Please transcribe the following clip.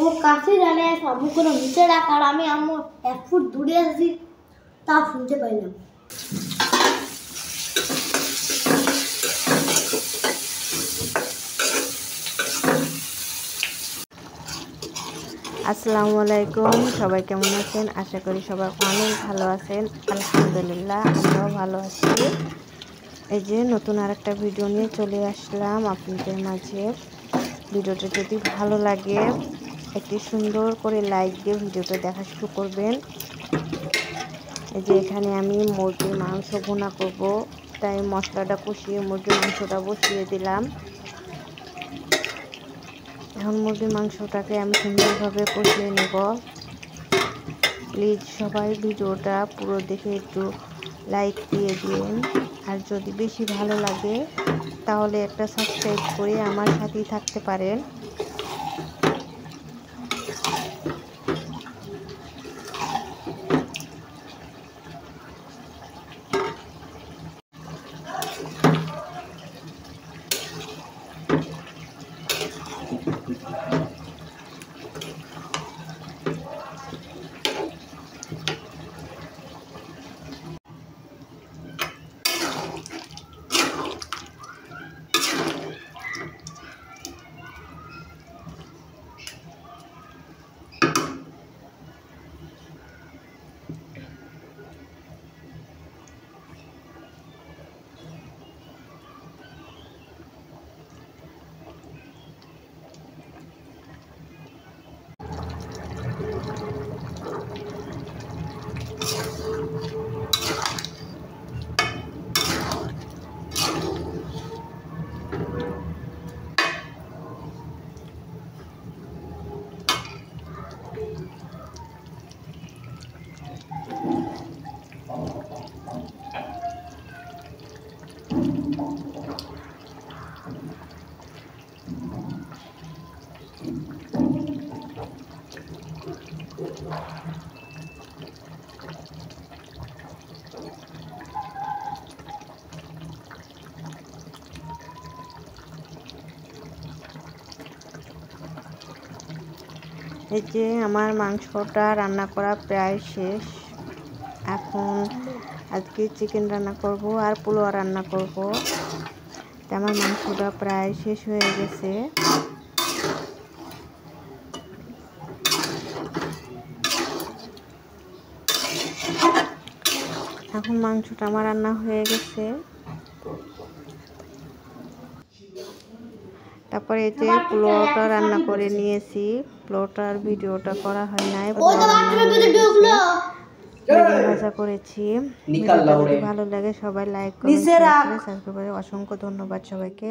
ও কাছে জানে সম্মুখীন নিচে রাখার আমি আমার 1 ফুট দূরে আছি তাও শুনতে পাইলাম। আসসালামু আলাইকুম, সবাই কেমন আছেন? আশা করি সবাই অনেক ভালো আছেন। আলহামদুলিল্লাহ আমরাও ভালো আছি। এই যে নতুন আরেকটা ভিডিও নিয়ে চলে আসলাম আপনাদের মাঝে। ভিডিওটা যদি ভালো লাগে একটি সুন্দর করে লাইক দিয়ে ভিডিওটা দেখা শুরু করবেন। এই যে এখানে আমি মুরগির মাংস ভুনা করব, তাই মশলাটা কষিয়ে মুরগির মাংসটা বসিয়ে দিলাম। এখন মুরগির মাংসটাকে আমি সুন্দরভাবে কষিয়ে নেব। প্লিজ সবাই ভিডিওটা পুরো দেখে একটু লাইক দিয়ে দিন, আর যদি বেশি ভালো লাগে তাহলে একটা সাবস্ক্রাইব করে আমার সাথেই থাকতে পারেন। এই যে আমার মাংসটা রান্না করা প্রায় শেষ। এখন আজকে চিকেন রান্না করব আর পোলাও রান্না করব। আমার মাংসটা প্রায় শেষ হয়ে গেছে। এখন মাংসটা আমার রান্না হয়ে গেছে। তারপরে এই যে পোলাওটা রান্না করে নিয়েছি। পোলাওটার ভিডিওটা করা হয় নাই, ভাজা করেছি। ভিডিওটা যদি ভালো লাগে সবাই লাইক কমেন্ট শেয়ার করে সাবস্ক্রাইব করে। অসংখ্য ধন্যবাদ সবাইকে।